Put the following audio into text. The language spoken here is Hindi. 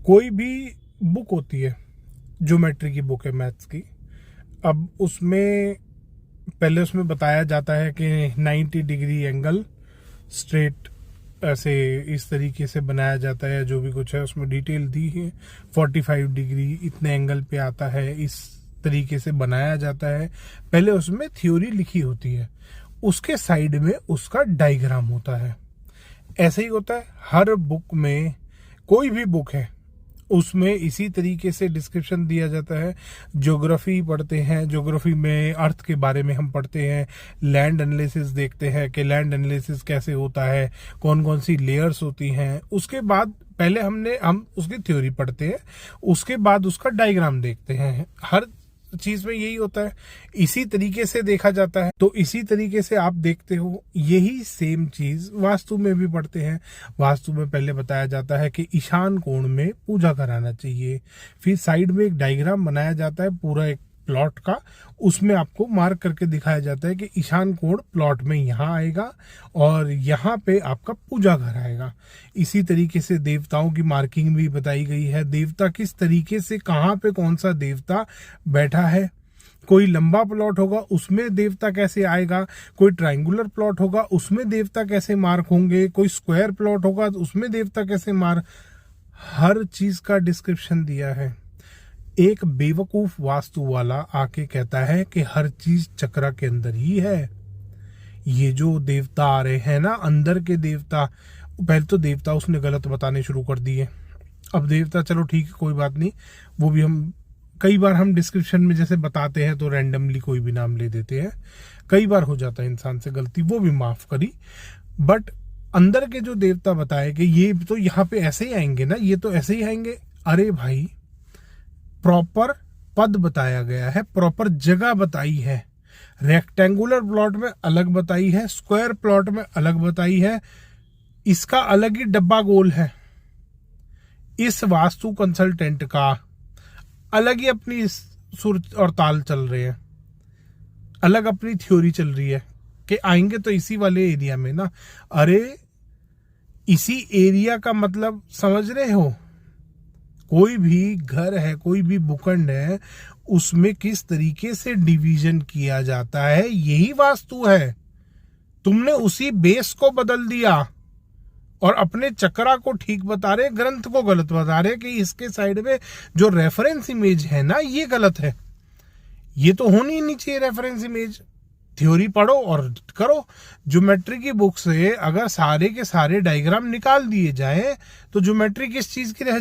कोई भी बुक होती है, ज्योमेट्री की बुक है मैथ्स की, अब उसमें पहले उसमें बताया जाता है कि 90 डिग्री एंगल स्ट्रेट ऐसे इस तरीके से बनाया जाता है, जो भी कुछ है उसमें डिटेल दी है। 45 डिग्री इतने एंगल पे आता है, इस तरीके से बनाया जाता है। पहले उसमें थ्योरी लिखी होती है, उसके साइड में उसका डायग्राम होता है। ऐसे ही होता है हर बुक में, कोई भी बुक है उसमें इसी तरीके से डिस्क्रिप्शन दिया जाता है। ज्योग्राफी पढ़ते हैं, ज्योग्राफी में अर्थ के बारे में हम पढ़ते हैं, लैंड एनालिसिस देखते हैं कि लैंड एनालिसिस कैसे होता है, कौन कौन सी लेयर्स होती हैं। उसके बाद पहले हम उसकी थ्योरी पढ़ते हैं, उसके बाद उसका डायग्राम देखते हैं। हर चीज में यही होता है, इसी तरीके से देखा जाता है। तो इसी तरीके से आप देखते हो, यही सेम चीज वास्तु में भी पढ़ते हैं। वास्तु में पहले बताया जाता है कि ईशान कोण में पूजा कराना चाहिए, फिर साइड में एक डायग्राम बनाया जाता है पूरा एक प्लॉट का, उसमें आपको मार्क करके दिखाया जाता है कि ईशान कोण प्लॉट में यहाँ आएगा और यहाँ पे आपका पूजा घर आएगा। इसी तरीके से देवताओं की मार्किंग भी बताई गई है, देवता किस तरीके से कहाँ पे कौन सा देवता बैठा है। कोई लंबा प्लॉट होगा उसमें देवता कैसे आएगा, कोई ट्रायंगुलर प्लॉट होगा उसमें देवता कैसे मार्क होंगे, कोई स्क्वायर प्लॉट होगा उसमें देवता कैसे मार्क, हर चीज का डिस्क्रिप्शन दिया है। एक बेवकूफ वास्तु वाला आके कहता है कि हर चीज चक्रा के अंदर ही है। ये जो देवता आ रहे हैं ना, अंदर के देवता, पहले तो देवता उसने गलत बताने शुरू कर दिए। अब देवता चलो ठीक है, कोई बात नहीं, वो भी हम कई बार हम डिस्क्रिप्शन में जैसे बताते हैं तो रैंडमली कोई भी नाम ले देते हैं, कई बार हो जाता है इंसान से गलती, वो भी माफ करी। बट अंदर के जो देवता बताए कि ये तो यहाँ पे ऐसे ही आएंगे ना, ये तो ऐसे ही आएंगे, अरे भाई प्रॉपर पद बताया गया है, प्रॉपर जगह बताई है। रेक्टेंगुलर प्लॉट में अलग बताई है, स्क्वायर प्लॉट में अलग बताई है, इसका अलग ही डब्बा गोल है। इस वास्तु कंसल्टेंट का अलग ही अपनी सुर और ताल चल रहे हैं, अलग अपनी थ्योरी चल रही है कि आएंगे तो इसी वाले एरिया में ना। अरे इसी एरिया का मतलब समझ रहे हो, कोई भी घर है, कोई भी भूखंड है, उसमें किस तरीके से डिवीजन किया जाता है, यही वास्तु है। तुमने उसी बेस को बदल दिया और अपने चक्रा को ठीक बता रहे, ग्रंथ को गलत बता रहे कि इसके साइड में जो रेफरेंस इमेज है ना, ये गलत है। ये तो होनी ही नहीं चाहिए रेफरेंस इमेज। थ्योरी पढ़ो और करो। ज्योमेट्री की बुक से अगर सारे के सारे डायग्राम निकाल दिए जाए तो ज्योमेट्री किस चीज की रह